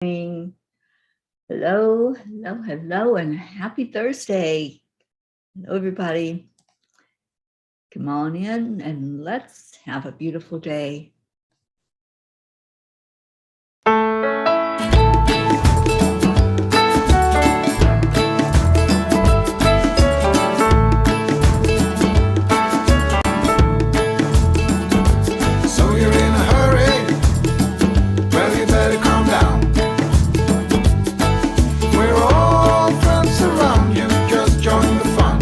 Hello, hello, hello, and happy Thursday. Hello, everybody. Come on in and let's have a beautiful day. So you're in a hurry? Well, you better calm down. We're all friends around you, just join the fun.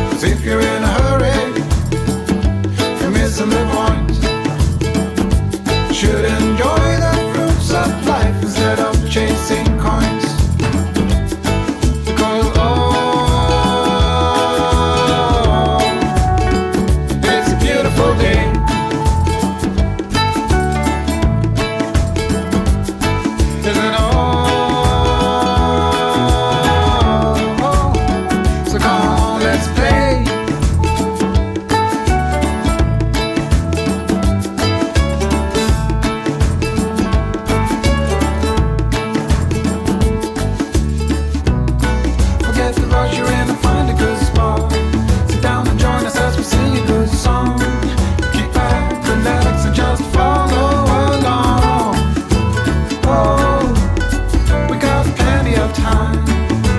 'Cause if you're in a hurry, you're missing the point. Should enjoy the fruits of life instead of chasing coins. Because it's a beautiful day. Isn't so come on, let's play. Forget the rush, you're in and find a good spot. Sit down and join us as we sing a good song. Keep back, relax, and just follow along. Oh, we got plenty of time.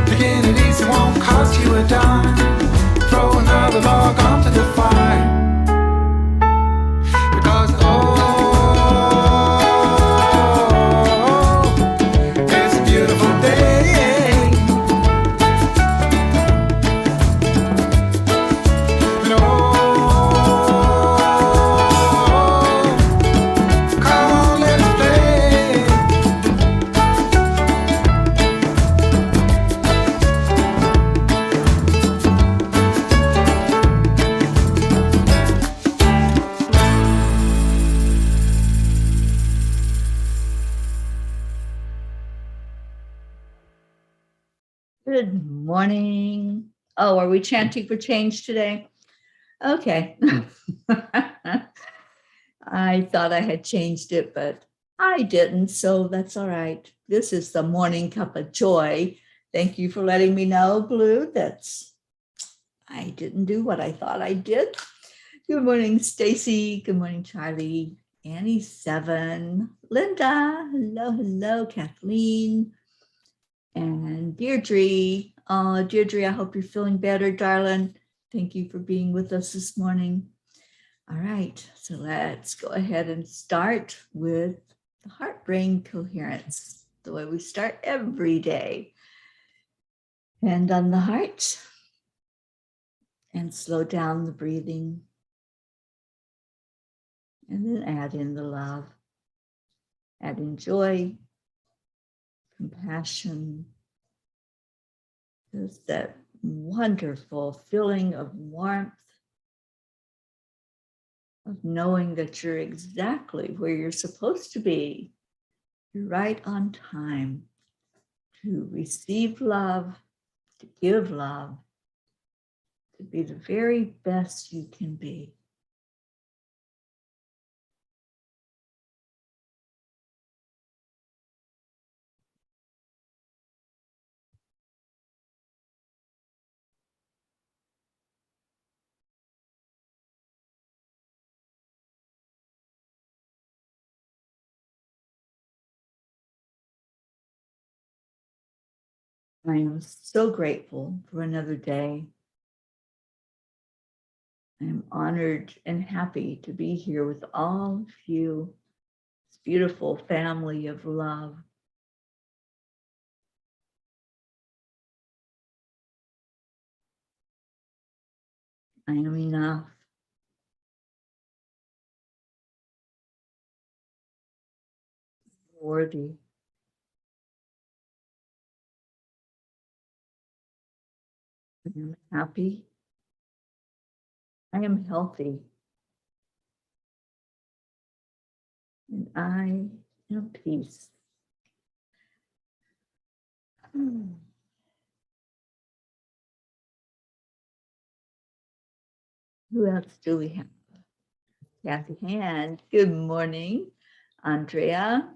Taking it easy won't cost you a dime. Throw another log onto the fire. Because it's a beautiful day. And come on, let's play. Good morning. Oh, are we chanting for change today? Okay. I thought I had changed it, but I didn't, so that's all right. This is the Morning Cuppa JoY. Thank you for letting me know, Blue. I didn't do what I thought I did. Good morning, Stacy. Good morning, Charlie. Annie 7. Linda. Hello, hello, Kathleen. And Deirdre. Oh, Deirdre, I hope you're feeling better, darling. Thank you for being with us this morning. All right, so let's go ahead and start with the heart-brain coherence, the way we start every day. Hand on the heart and slow down the breathing. And then add in the love, add in joy, compassion, just that wonderful feeling of warmth, of knowing that you're exactly where you're supposed to be. You're right on time to receive love, to give love, to be the very best you can be. I am so grateful for another day. I am honored and happy to be here with all of you, this beautiful family of love. I am enough. Worthy. I am happy. I am healthy. And I am peace. Who else do we have? Kathy Hand. Good morning, Andrea.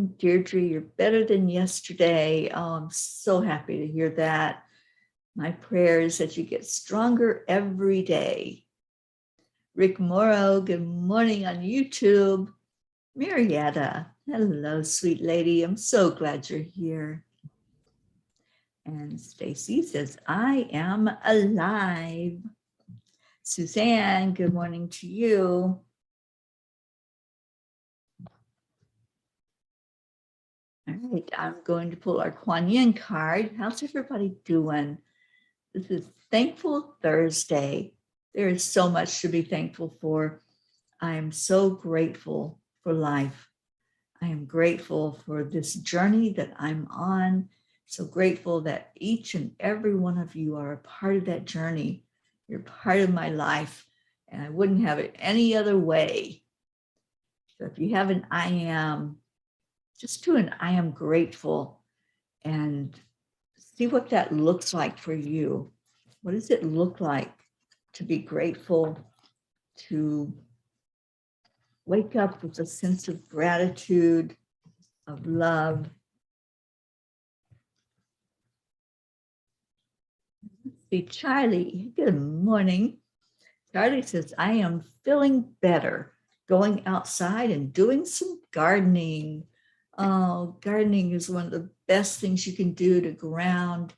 Deirdre, you're better than yesterday. Oh, I'm so happy to hear that. My prayer is that you get stronger every day. Rick Morrow, good morning on YouTube. Marietta, hello, sweet lady. I'm so glad you're here. And Stacy says, I am alive. Suzanne, good morning to you. All right, I'm going to pull our Kuan Yin card. How's everybody doing? This is Thankful Thursday. There is so much to be thankful for. I am so grateful for life. I am grateful for this journey that I'm on. So grateful that each and every one of you are a part of that journey. You're part of my life, and I wouldn't have it any other way. So if you have an I am, just do an I am grateful and see what that looks like for you. What does it look like to be grateful, to wake up with a sense of gratitude, of love? Let's see, Charlie, good morning. Charlie says, I am feeling better, going outside and doing some gardening. Oh, gardening is one of the best things you can do to ground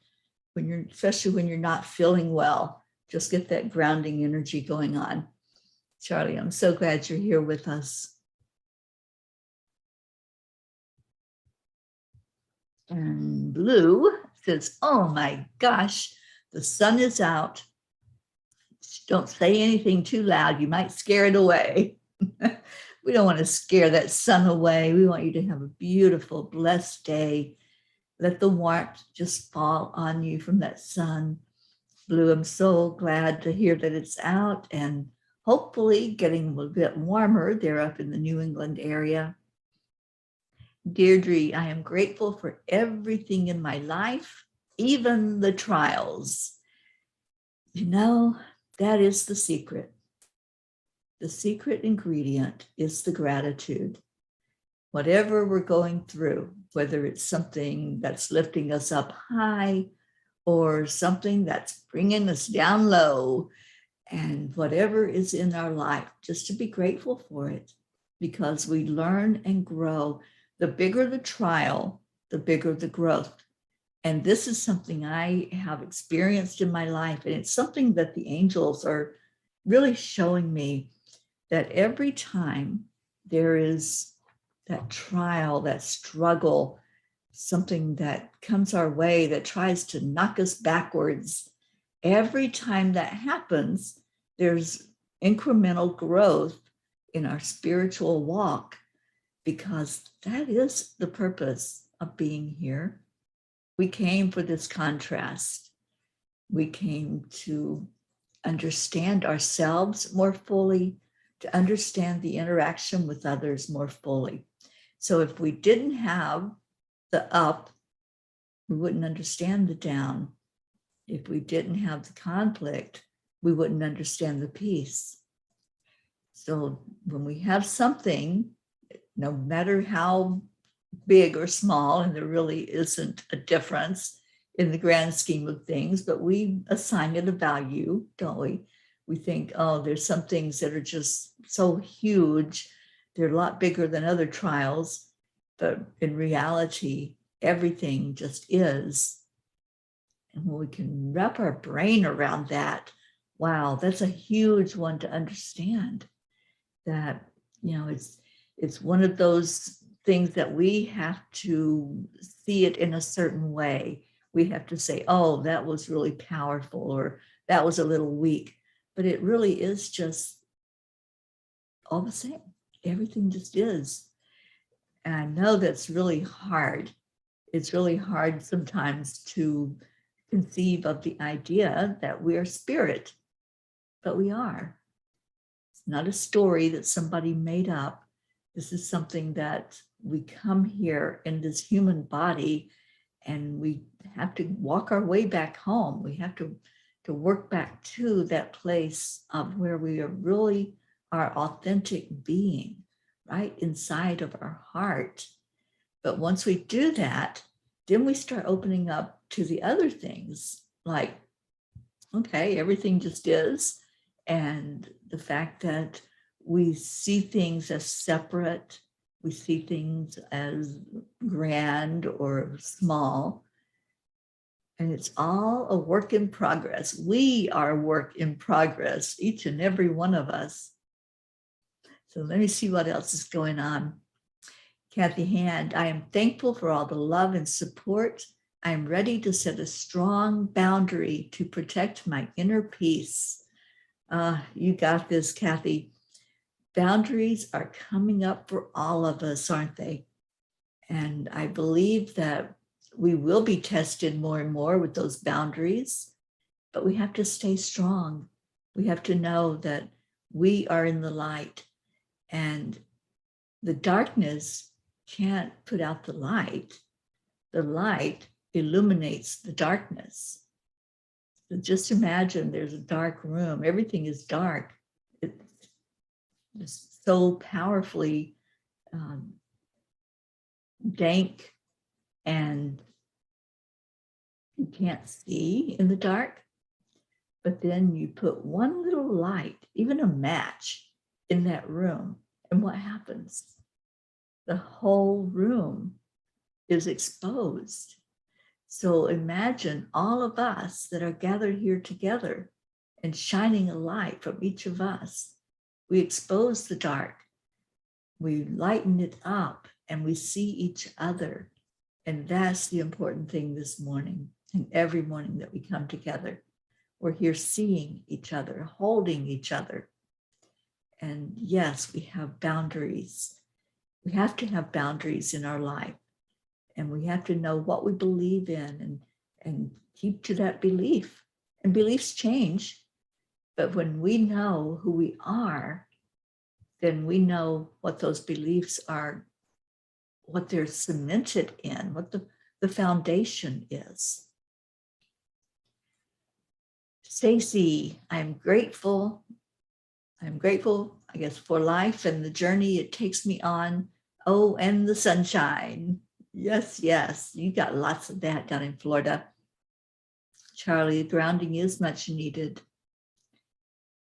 when you're, especially when you're not feeling well. Just get that grounding energy going on. Charlie, I'm so glad you're here with us. And Blue says, oh my gosh, the sun is out. Don't say anything too loud. You might scare it away. We don't want to scare that sun away. We want you to have a beautiful, blessed day. Let the warmth just fall on you from that sun. Blue, I'm so glad to hear that it's out and hopefully getting a little bit warmer there up in the New England area. Deirdre, I am grateful for everything in my life, even the trials. You know, that is the secret. The secret ingredient is the gratitude. Whatever we're going through, whether it's something that's lifting us up high or something that's bringing us down low, and whatever is in our life, just to be grateful for it, because we learn and grow. The bigger the trial, the bigger the growth. And this is something I have experienced in my life. And it's something that the angels are really showing me, that every time there is that trial, that struggle, something that comes our way that tries to knock us backwards, every time that happens, there's incremental growth in our spiritual walk, because that is the purpose of being here. We came for this contrast. We came to understand ourselves more fully, to understand the interaction with others more fully. So if we didn't have the up, we wouldn't understand the down. If we didn't have the conflict, we wouldn't understand the peace. So when we have something, no matter how big or small, and there really isn't a difference in the grand scheme of things, but we assign it a value, don't we? We think, oh, there's some things that are just so huge, they're a lot bigger than other trials, but in reality, everything just is. And when we can wrap our brain around that, wow, that's a huge one to understand. That, you know, it's one of those things that we have to see it in a certain way. We have to say, oh, that was really powerful, or that was a little weak. But it really is just all the same. Everything just is. And I know that's really hard. It's really hard sometimes to conceive of the idea that we are spirit, but we are. It's not a story that somebody made up. This is something that we come here in this human body, and we have to walk our way back home. We have to work back to that place of where we are really our authentic being, right inside of our heart. But once we do that, then we start opening up to the other things like, okay, everything just is. And the fact that we see things as separate, we see things as grand or small, and it's all a work in progress. We are a work in progress, each and every one of us. So let me see what else is going on. Kathy Hand, I am thankful for all the love and support. I am ready to set a strong boundary to protect my inner peace. You got this, Kathy. Boundaries are coming up for all of us, aren't they? And I believe that we will be tested more and more with those boundaries, but we have to stay strong. We have to know that we are in the light, and the darkness can't put out the light. The light illuminates the darkness. So just imagine there's a dark room. Everything is dark. It's so powerfully dank, and you can't see in the dark. But then you put one little light, even a match, in that room, and what happens? The whole room is exposed. So imagine all of us that are gathered here together and shining a light from each of us. We expose the dark, we lighten it up, and we see each other. And that's the important thing this morning, and every morning that we come together. We're here seeing each other, holding each other. And yes, we have boundaries. We have to have boundaries in our life. And we have to know what we believe in and keep to that belief. And beliefs change. But when we know who we are, then we know what those beliefs are, what they're cemented in, what the foundation is. Stacy, I'm grateful, I guess, for life and the journey it takes me on. Oh, and the sunshine. Yes, you got lots of that down in Florida. Charlie, grounding is much needed.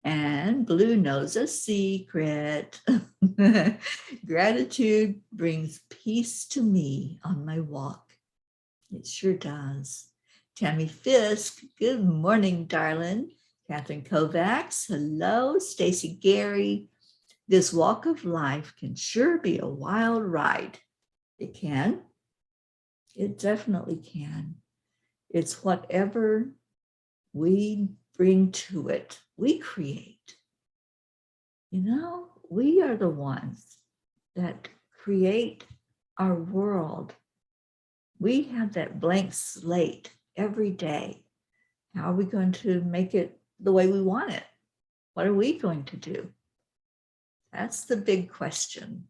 And Blue knows a secret. Gratitude brings peace to me on my walk. It sure does. Tammy Fisk, good morning, darling. Catherine Kovacs, hello. Stacy Gary, this walk of life can sure be a wild ride. It can. It definitely can. It's whatever we bring to it, we create. You know, we are the ones that create our world. We have that blank slate every day. How are we going to make it the way we want it? What are we going to do? That's the big question.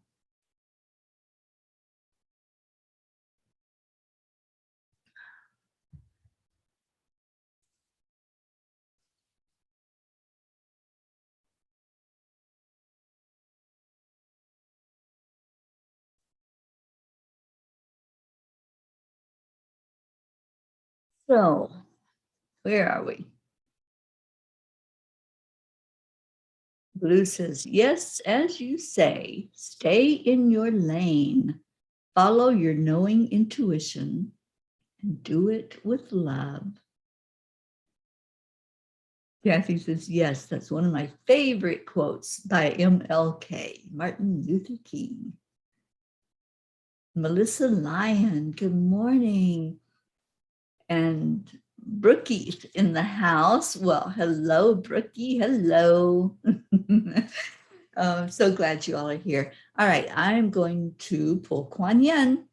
So, where are we? Blue says, yes, as you say, stay in your lane, follow your knowing intuition, and do it with love. Kathy says, yes, that's one of my favorite quotes by MLK, Martin Luther King. Melissa Lyon, good morning. And Brookie's in the house. Well, hello, Brookie. Hello. I'm so glad you all are here. All right, I'm going to pull Kuan Yin.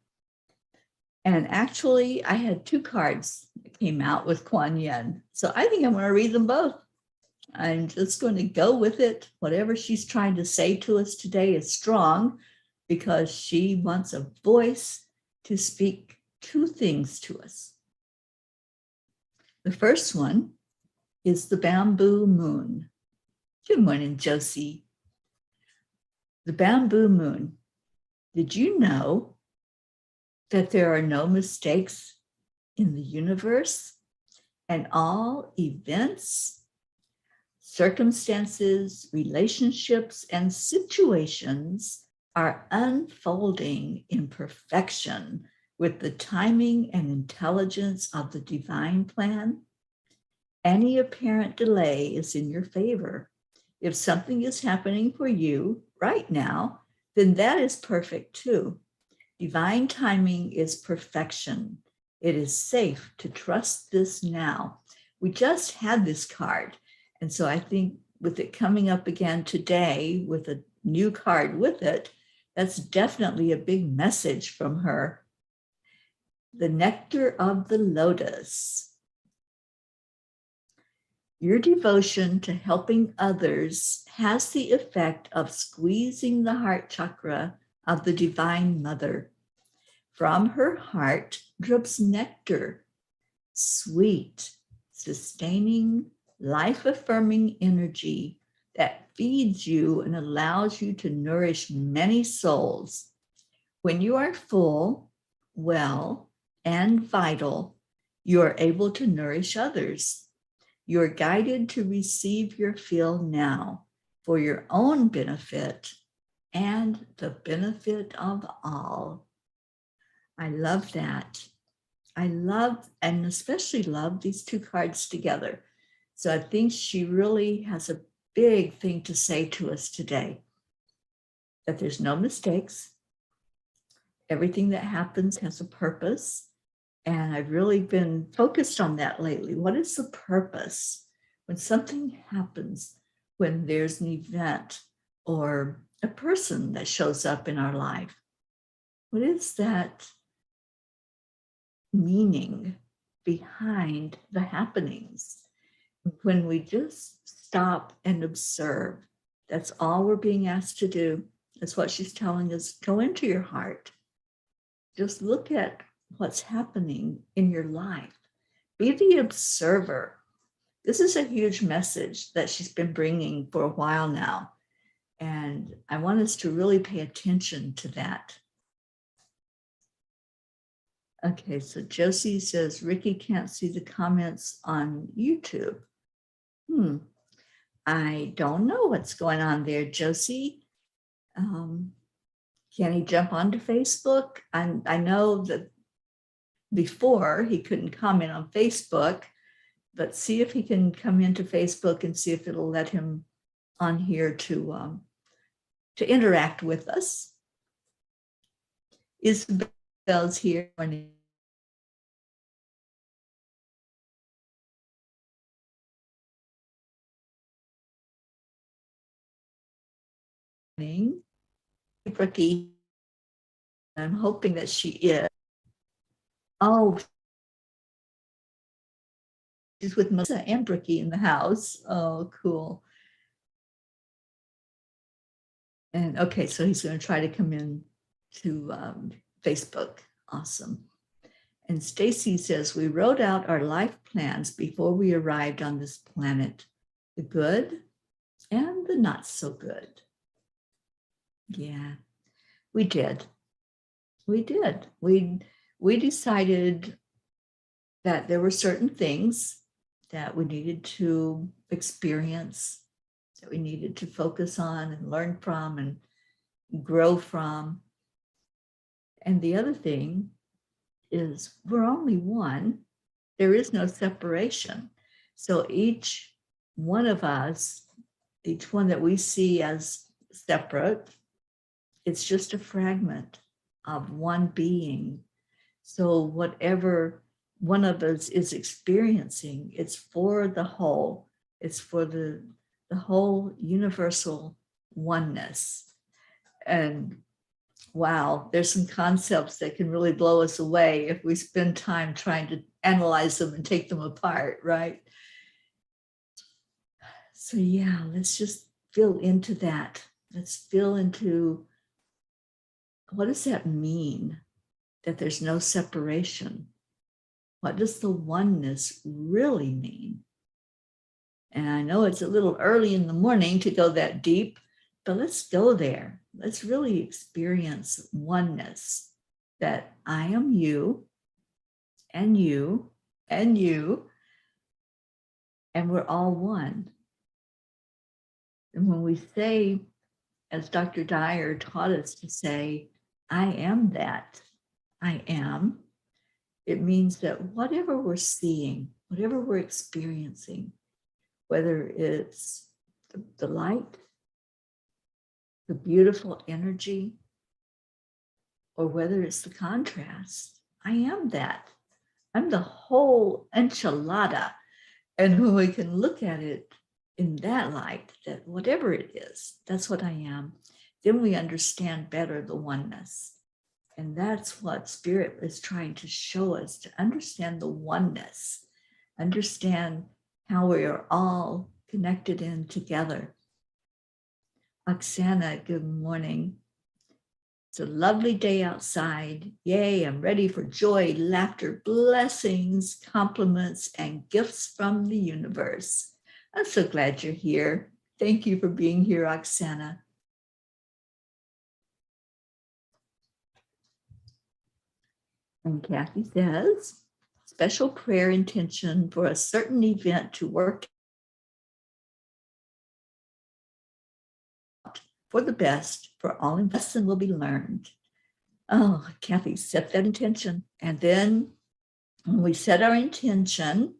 And actually, I had two cards that came out with Kuan Yin. So I think I'm going to read them both. I'm just going to go with it. Whatever she's trying to say to us today is strong because she wants a voice to speak two things to us. The first one is the bamboo moon. Good morning, Josie. The bamboo moon. Did you know that there are no mistakes in the universe, and all events, circumstances, relationships, and situations are unfolding in perfection with the timing and intelligence of the divine plan. Any apparent delay is in your favor. If something is happening for you right now, then that is perfect too. Divine timing is perfection. It is safe to trust this now. We just had this card. And so I think with it coming up again today with a new card with it, that's definitely a big message from her. The Nectar of the Lotus. Your devotion to helping others has the effect of squeezing the heart chakra of the Divine Mother. From her heart drips nectar, sweet, sustaining, life-affirming energy that feeds you and allows you to nourish many souls. When you are full, well, and vital, you are able to nourish others. You are guided to receive your fill now for your own benefit and the benefit of all. I love that. I love, and especially love, these two cards together. So I think she really has a big thing to say to us today, that there's no mistakes. Everything that happens has a purpose. And I've really been focused on that lately. What is the purpose when something happens, when there's an event or a person that shows up in our life? What is that meaning behind the happenings? When we just stop and observe, that's all we're being asked to do. That's what she's telling us. Go into your heart. Just look at what's happening in your life. Be the observer. This is a huge message that she's been bringing for a while now. And I want us to really pay attention to that. Okay, so Josie says, Ricky can't see the comments on YouTube. I don't know what's going on there, Josie. Can he jump onto Facebook? I know that before he couldn't comment on Facebook, but see if he can come into Facebook and see if it'll let him on here to interact with us. Isabel's here. Ricky, I'm hoping that she is. Oh, she's with Melissa and Bricky in the house. Oh, cool. And okay, so he's going to try to come in to Facebook. Awesome. And Stacy says, we wrote out our life plans before we arrived on this planet, the good and the not so good. Yeah, we did. We did. We decided that there were certain things that we needed to experience, that we needed to focus on and learn from and grow from. And the other thing is we're only one. There is no separation. So each one of us, each one that we see as separate, it's just a fragment of one being. So whatever one of us is experiencing, it's for the whole. It's for the whole universal oneness. And wow, there's some concepts that can really blow us away if we spend time trying to analyze them and take them apart, right? So yeah, let's just feel into that. Let's feel into, what does that mean? That there's no separation. What does the oneness really mean? And I know it's a little early in the morning to go that deep, but let's go there. Let's really experience oneness. that I am you and you and you, and we're all one. And when we say, as Dr. Dyer taught us to say, I am that, I am, it means that whatever we're seeing, whatever we're experiencing, whether it's the light, the beautiful energy, or whether it's the contrast, I am that. I'm the whole enchilada. And when we can look at it in that light, that whatever it is, that's what I am, then we understand better the oneness. And that's what Spirit is trying to show us, to understand the oneness, understand how we are all connected in together. Oksana, good morning. It's a lovely day outside. Yay, I'm ready for joy, laughter, blessings, compliments, and gifts from the universe. I'm so glad you're here. Thank you for being here, Oksana. And Kathy says, special prayer intention for a certain event to work out for the best, for all lesson will be learned. Oh, Kathy, set that intention. And then when we set our intention,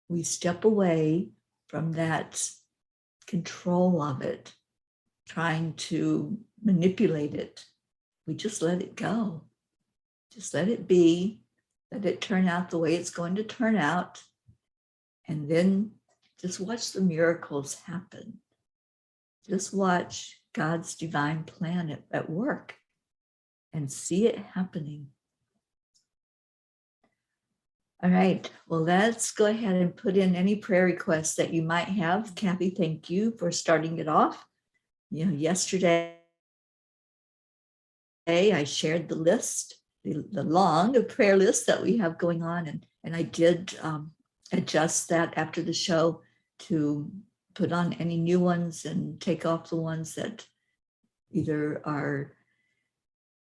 we step away from that control of it, trying to manipulate it. We just let it go. Just let it be, let it turn out the way it's going to turn out. And then just watch the miracles happen. Just watch God's divine plan at work and see it happening. All right, well, let's go ahead and put in any prayer requests that you might have. Kathy, thank you for starting it off. Yesterday, I shared the list, the long prayer list that we have going on, and I did adjust that after the show to put on any new ones and take off the ones that either are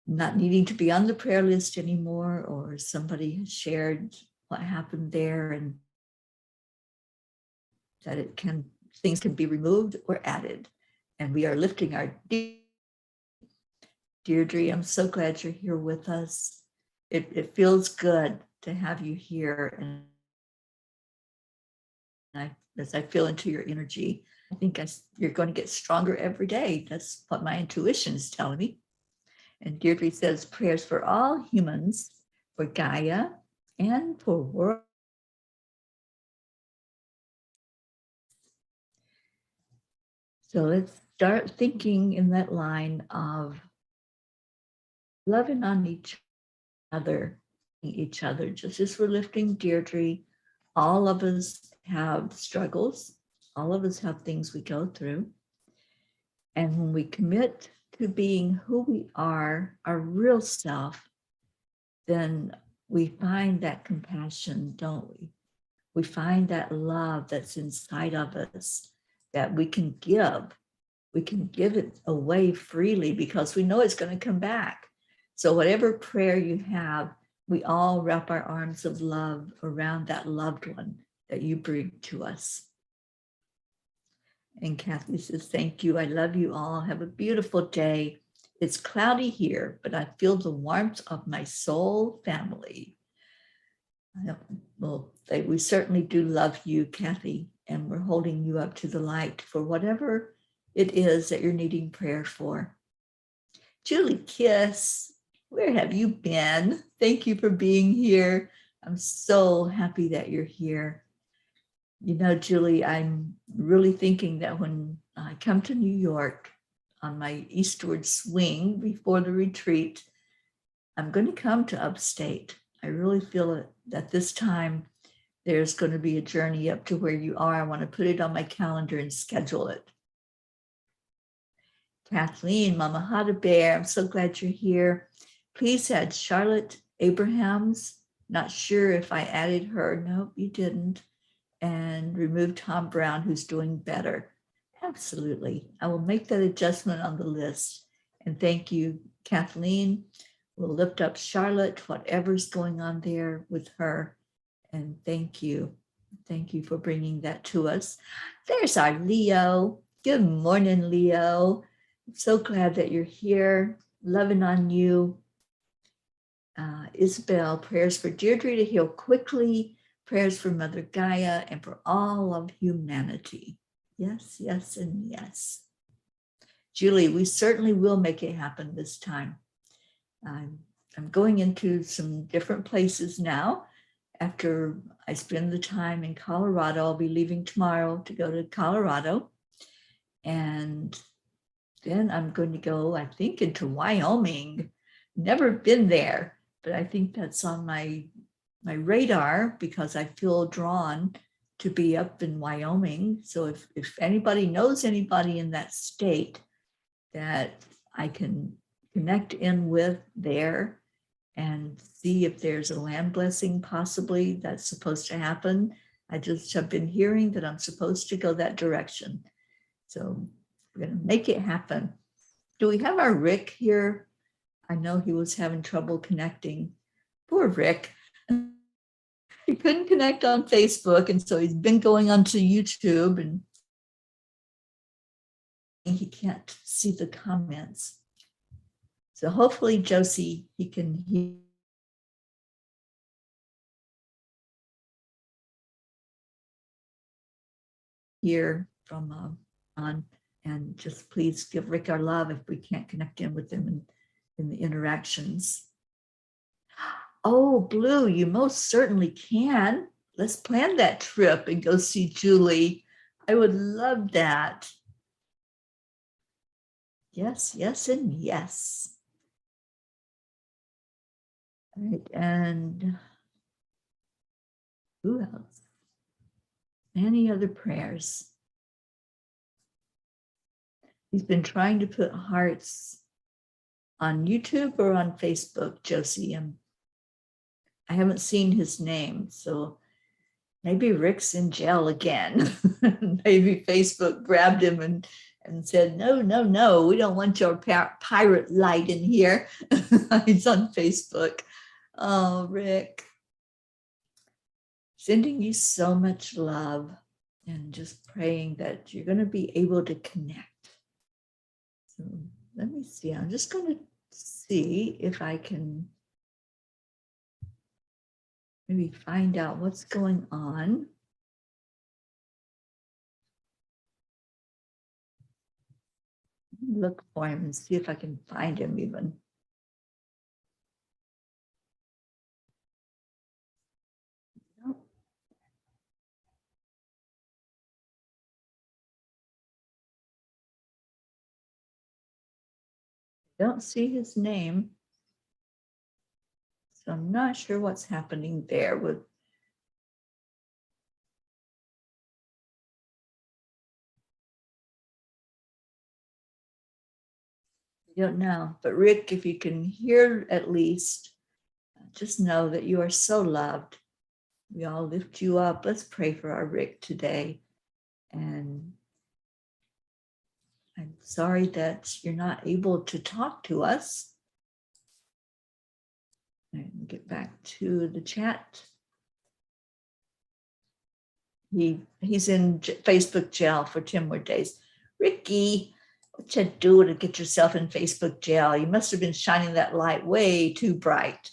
not needing to be on the prayer list anymore, or somebody has shared what happened there, and that things can be removed or added. And we are lifting our Deirdre, I'm so glad you're here with us. It feels good to have you here. And as I feel into your energy, I think you're going to get stronger every day. That's what my intuition is telling me. And Deirdre says, prayers for all humans, for Gaia, and for world. So let's start thinking in that line of loving on each other, just as we're lifting Deirdre. All of us have struggles. All of us have things we go through. And when we commit to being who we are, our real self, then we find that compassion, don't we? We find that love that's inside of us that we can give. We can give it away freely because we know it's going to come back. So whatever prayer you have, we all wrap our arms of love around that loved one that you bring to us. And Kathy says, thank you. I love you all. Have a beautiful day. It's cloudy here, but I feel the warmth of my soul family. Well, we certainly do love you, Kathy, and we're holding you up to the light for whatever it is that you're needing prayer for. Julie Kiss, where have you been? Thank you for being here. I'm so happy that you're here. Julie, I'm really thinking that when I come to New York on my eastward swing before the retreat, I'm going to come to upstate. I really feel that this time there's going to be a journey up to where you are. I want to put it on my calendar and schedule it. Kathleen, Mama Hada Bear, I'm so glad you're here. Please add Charlotte Abrahams. Not sure if I added her. Nope, you didn't. And remove Tom Brown, who's doing better. Absolutely. I will make that adjustment on the list. And thank you, Kathleen, We'll lift up Charlotte, whatever's going on there with her. And thank you. Thank you for bringing that to us. There's our Leo. Good morning, Leo. I'm so glad that you're here. Loving on you. Isabel, prayers for Deirdre to heal quickly. Prayers for Mother Gaia and for all of humanity. Yes, yes, and yes. Julie, we certainly will make it happen this time. I'm going into some different places now. After I spend the time in Colorado, I'll be leaving tomorrow to go to Colorado. And then I'm going to go, I think, into Wyoming. Never been there, but I think that's on my radar because I feel drawn to be up in Wyoming. So if anybody knows anybody in that state that I can connect in with there and see if there's a land blessing possibly that's supposed to happen. I just have been hearing that I'm supposed to go that direction. So we're going to make it happen. Do we have our Rick here? I know he was having trouble connecting. Poor Rick. He couldn't connect on Facebook, and so he's been going onto YouTube, and he can't see the comments. So hopefully, Josie, he can hear from on, and just please give Rick our love if we can't connect in with him in the interactions. Oh, Blue, you most certainly can. Let's plan that trip and go see Julie. I would love that. Yes, yes, and yes. All right, and who else? Any other prayers? He's been trying to put hearts on YouTube or on Facebook, Josie. I haven't seen his name, so maybe Rick's in jail again. Maybe Facebook grabbed him and said, no, no, no, we don't want your pirate light in here. He's on Facebook. Oh, Rick. Sending you so much love and just praying that you're going to be able to connect. So let me see. I'm just going to see if I can maybe find out what's going on. Look for him and see if I can find him even. Nope. Don't see his name. So I'm not sure what's happening there with. I don't know, but Rick, if you can hear at least, just know that you are so loved. We all lift you up. Let's pray for our Rick today. And I'm sorry that you're not able to talk to us. And get back to the chat. He's in Facebook jail for 10 more days. Ricky, what you do to get yourself in Facebook jail? You must have been shining that light way too bright.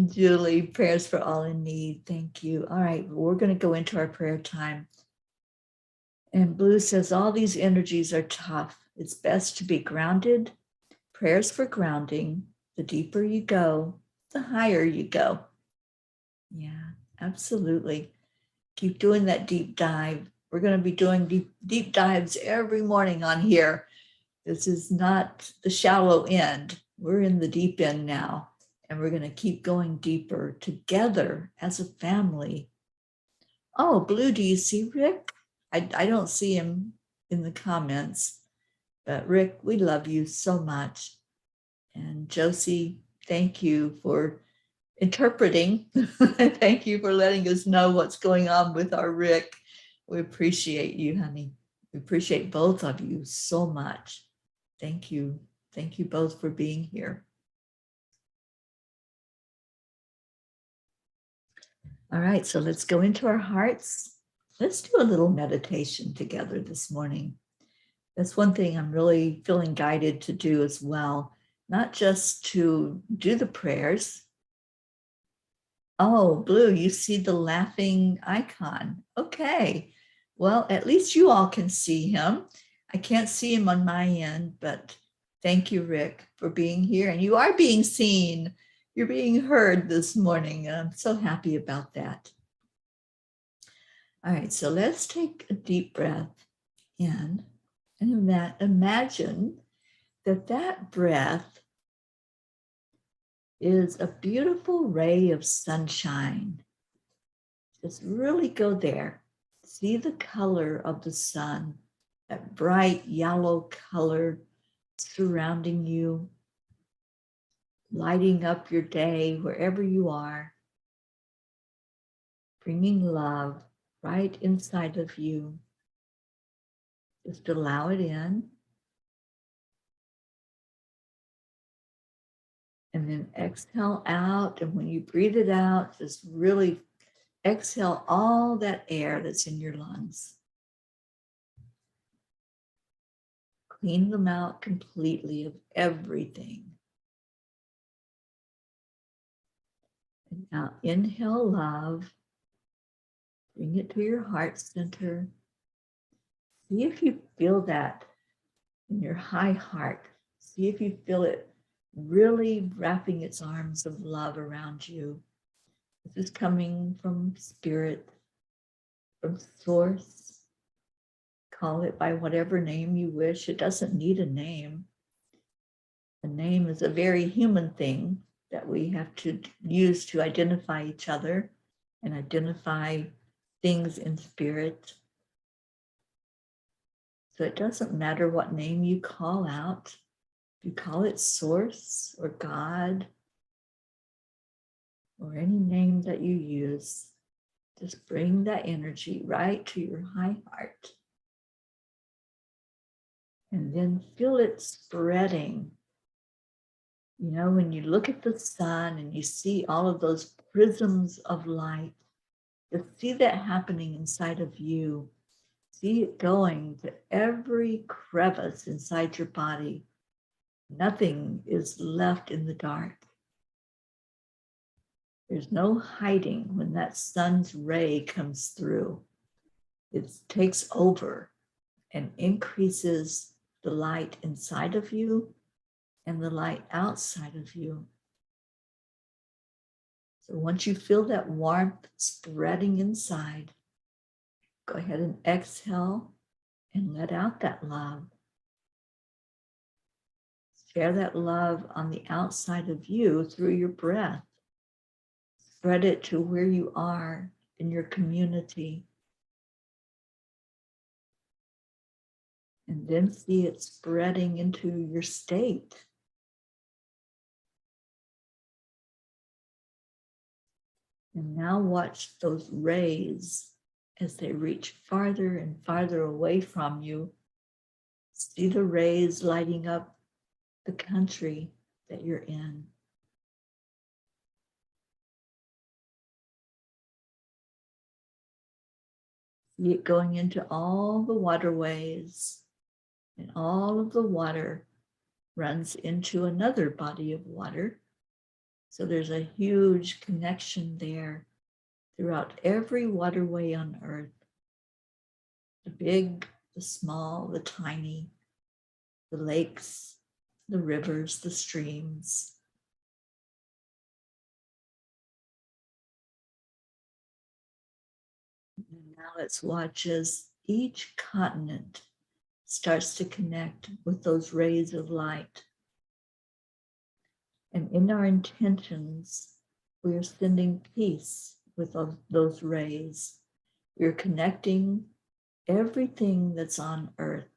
Julie, prayers for all in need. Thank you. All right, we're going to go into our prayer time. And Blue says, all these energies are tough. It's best to be grounded. Prayers for grounding. The deeper you go, the higher you go. Yeah, absolutely. Keep doing that deep dive. We're going to be doing deep dives every morning on here. This is not the shallow end. We're in the deep end now, and we're going to keep going deeper together as a family. Oh, Blue, do you see Rick? I don't see him in the comments, but Rick, we love you so much. And Josie, thank you for interpreting. Thank you for letting us know what's going on with our Rick. We appreciate you, honey. We appreciate both of you so much. Thank you. Thank you both for being here. All right, so let's go into our hearts. Let's do a little meditation together this morning. That's one thing I'm really feeling guided to do as well, not just to do the prayers. Oh, Blue, you see the laughing icon. Okay, well, at least you all can see him. I can't see him on my end, but thank you, Rick, for being here. And you are being seen. You're being heard this morning. I'm so happy about that. All right, so let's take a deep breath in and imagine that breath is a beautiful ray of sunshine. Just really go there. See the color of the sun, that bright yellow color surrounding you, lighting up your day wherever you are, bringing love right inside of you. Just allow it in. And then exhale out. And when you breathe it out, just really exhale all that air that's in your lungs. Clean them out completely of everything. And now inhale love. Bring it to your heart center. See if you feel that in your high heart. See if you feel it really wrapping its arms of love around you. This is coming from spirit, from source. Call it by whatever name you wish. It doesn't need a name. A name is a very human thing that we have to use to identify each other and identify things in spirit. So it doesn't matter what name you call out. You call it source or God or any name that you use. Just bring that energy right to your high heart. And then feel it spreading. You know, when you look at the sun and you see all of those prisms of light, you see that happening inside of you. See it going to every crevice inside your body. Nothing is left in the dark. There's no hiding when that sun's ray comes through. It takes over and increases the light inside of you and the light outside of you. So once you feel that warmth spreading inside, go ahead and exhale and let out that love. Share that love on the outside of you through your breath. Spread it to where you are in your community. And then see it spreading into your state. And now watch those rays as they reach farther and farther away from you. See the rays lighting up the country that you're in. See it going into all the waterways, and all of the water runs into another body of water. So there's a huge connection there throughout every waterway on earth. The big, the small, the tiny, the lakes, the rivers, the streams. And now let's watch as each continent starts to connect with those rays of light. And in our intentions, we are sending peace with those rays. We're connecting everything that's on earth,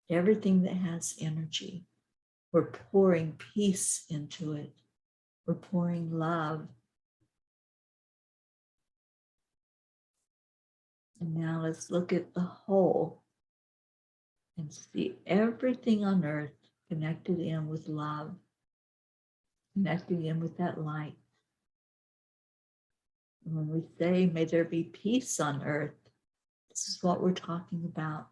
everything that has energy. We're pouring peace into it. We're pouring love. And now let's look at the whole and see everything on earth connected in with love, connected in with that light. When we say, may there be peace on earth, this is what we're talking about,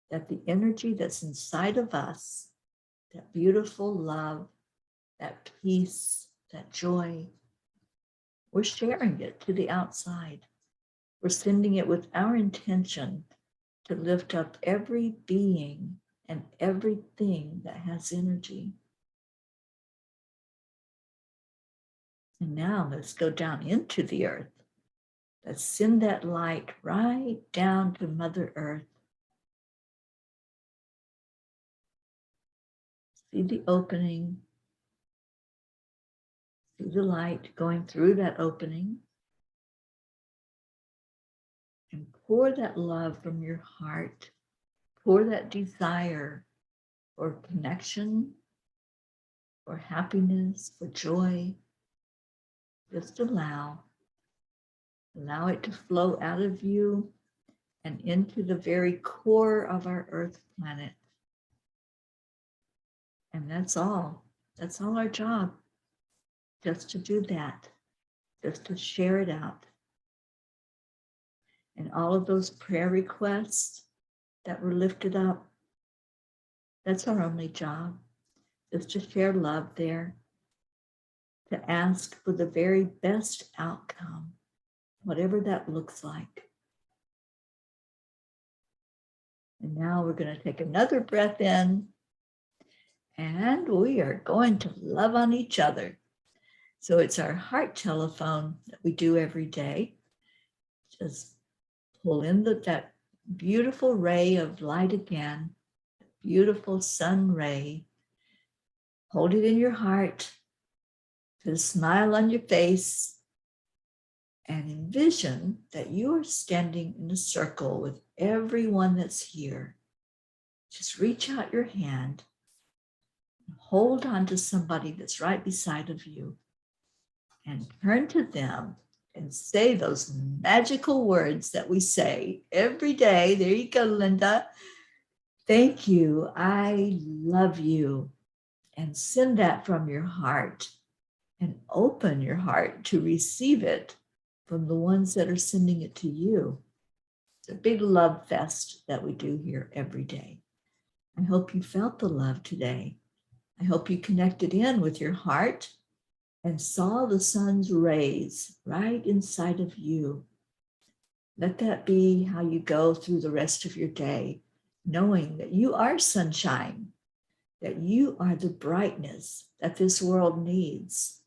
that the energy that's inside of us, that beautiful love, that peace, that joy, we're sharing it to the outside. We're sending it with our intention to lift up every being and everything that has energy. And now let's go down into the earth. Let's send that light right down to Mother Earth. See the opening. See the light going through that opening. And pour that love from your heart. Pour that desire for connection, for happiness, for joy. Just allow it to flow out of you and into the very core of our Earth planet. And that's all our job, just to do that, just to share it out. And all of those prayer requests that were lifted up, that's our only job, just to share love there, to ask for the very best outcome, whatever that looks like. And now we're going to take another breath in, and we are going to love on each other. So it's our heart telephone that we do every day. Just pull in that beautiful ray of light again, beautiful sun ray. Hold it in your heart, put a smile on your face, and envision that you are standing in a circle with everyone that's here. Just reach out your hand, hold on to somebody that's right beside of you, and turn to them and say those magical words that we say every day. There you go, Linda. Thank you. I love you. And send that from your heart and open your heart to receive it from the ones that are sending it to you. It's a big love fest that we do here every day. I hope you felt the love today. I hope you connected in with your heart and saw the sun's rays right inside of you. Let that be how you go through the rest of your day, knowing that you are sunshine, that you are the brightness that this world needs.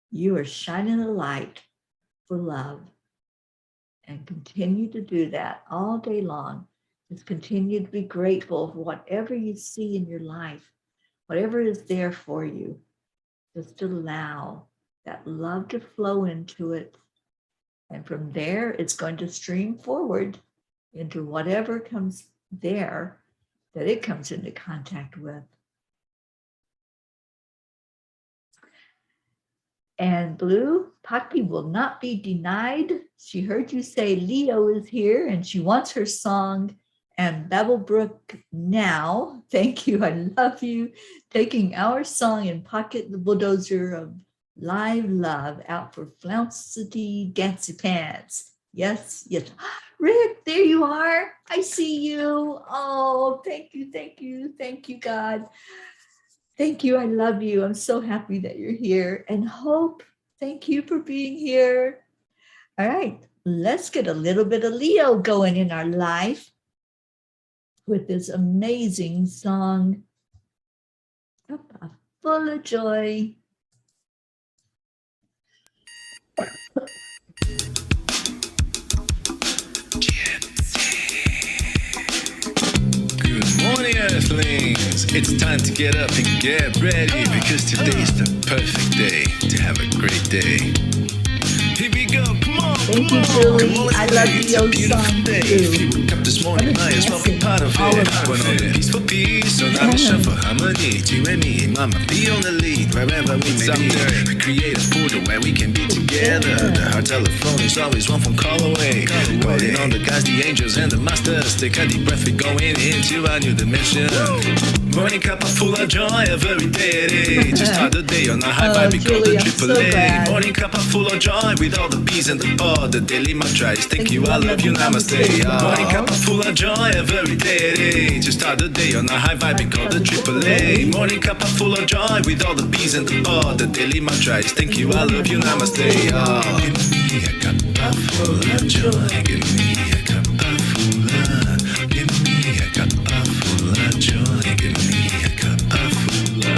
You are shining a light for love, and continue to do that all day long. Just continue to be grateful for whatever you see in your life, whatever is there for you. Just allow that love to flow into it. And from there, it's going to stream forward into whatever comes there that it comes into contact with. And Blue, Poppy will not be denied. She heard you say Leo is here and she wants her song and Babblebrook now. Thank you. I love you. Taking our song and Pocket the Bulldozer of Live Love out for Flouncity Dancy Pants. Yes, yes. Rick, there you are. I see you. Oh, thank you, thank you, thank you, God. Thank you. I love you. I'm so happy that you're here. And Hope, thank you for being here. All right, let's get a little bit of Leo going in our life with this amazing song, Cuppa Fulla Joy. Good morning, Earthlings. It's time to get up and get ready because today's the perfect day to have a great day. Here we go, come on, Thank come you, on. Julie. Come on, let's I play. love It's a Leo's beautiful song, day. too. If you woke up this morning, might as well be part of All it. of We're on a peaceful piece, so now it's time for harmony. You and me, mama, be on the lead wherever we may be. We create a portal where we can be together. The heart telephone is always one phone call away. Calling on the guys, the angels, and the masters. Take a deep breath, we're going into a new dimension. Morning Cuppa Fulla Joy every day. Just start the day on a high vibe, we call Julie, the I'm triple so A. glad. Morning Cuppa Fulla Joy with all the bees and the pod. The daily mantra is thank you, I love you, namaste. Morning Cuppa Fulla Joy every day. Just start the day on a high vibe, we call the triple A. Morning Cuppa Fulla Joy with all the bees and the pod. The daily mantra is thank you, I love you, namaste. Give me a cuppa full of joy. Give me a cuppa fulla. Give me a cuppa full of joy. Give me a cuppa fulla.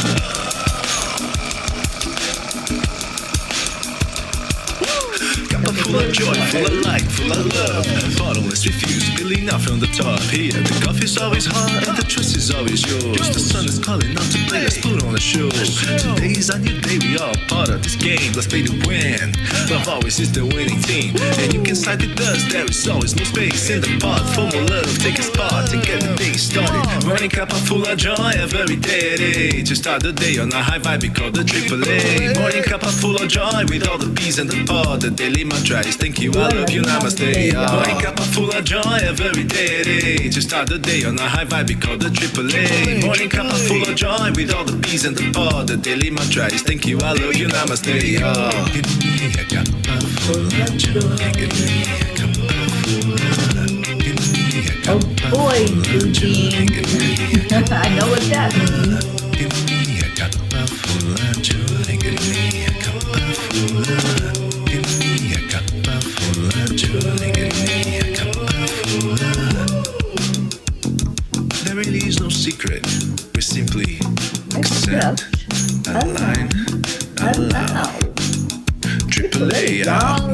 Cuppa full of joy, full of light, full of love. Bottomless refuse, spilling out from the top. Here, the coffee's always hot and the trust is always yours. The sun is calling out to play, let's put on a show. Today is a new day, we all part of this game. Let's play to win. Love always is the winning team. And you can side with us, there is always no space in the pot. For more love, take a spot and get the day started. Morning Cuppa Fulla Joy every day. Just start the day on a high vibe, we call the triple A. Morning Cuppa Fulla Joy with all the bees and the pod. The daily mantra is thank you, I love you, namaste. Morning Cuppa Fulla Joy every day. Just start the day on a high vibe, we call the triple A. Morning Cuppa Fulla Joy with all the bees and the pod. The daily mantra is thank you, I love you, namaste. Give me a cuppa full of joy. Give me a cuppa fulla. Give me a Oh cuppa boy, full of joy. Eugene. Give me a I know what that means. Give me a cuppa full of joy. Give me a cuppa fulla. Give me a cuppa full of joy. Give me a cuppa fulla. There really is no secret. We simply accept, align, allow. Triple A,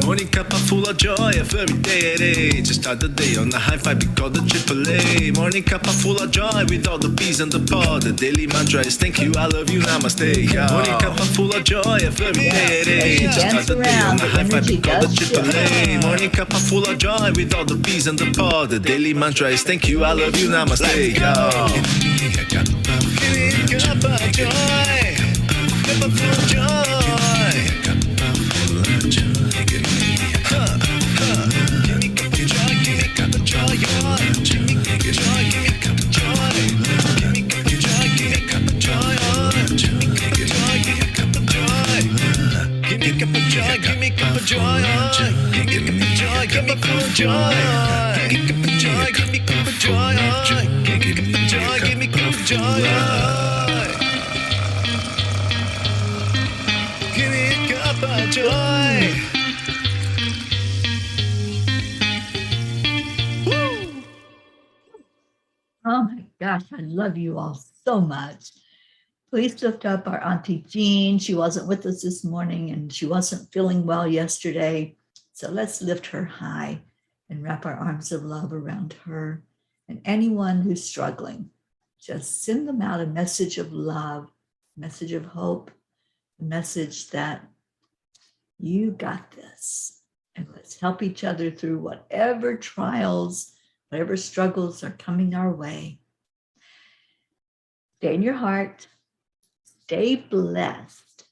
morning Cuppa Fulla Joy every day. Just start the day on a high five, we call the triple A. Morning Cuppa Fulla Joy with all the bees and the pod. The daily mantra is thank you, I love you, namaste. Morning Cuppa Fulla Joy every day. Just start the day on a high five, we call the triple A. Morning Cuppa Fulla Joy with all the bees and the pod. The daily mantra is thank you, I love you, namaste. Give me a cuppa full of joy. Cuppa full of joy. Cuppa full of joy. Give me a give me cuppa joy. Give me cuppa joy. Give me cuppa joy. Give me cuppa joy. Give me cuppa joy. Give me cuppa joy. Give me cuppa joy. Give me cuppa joy. Give me cuppa joy. Give me cuppa joy. Give me cuppa joy. Give me full joy. Give me cuppa joy. Give me cuppa joy. Give me cuppa joy. Give me cuppa joy. Give me a cup of joy. Woo! Oh my gosh, I love you all so much. Please lift up our Auntie Jean. She wasn't with us this morning and she wasn't feeling well yesterday. So let's lift her high and wrap our arms of love around her and anyone who's struggling. Just send them out a message of love, a message of hope, a message that you got this. And let's help each other through whatever trials, whatever struggles are coming our way. Stay in your heart. Stay blessed.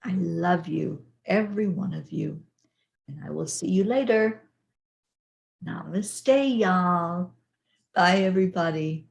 I love you, every one of you. And I will see you later. Namaste, y'all. Bye, everybody.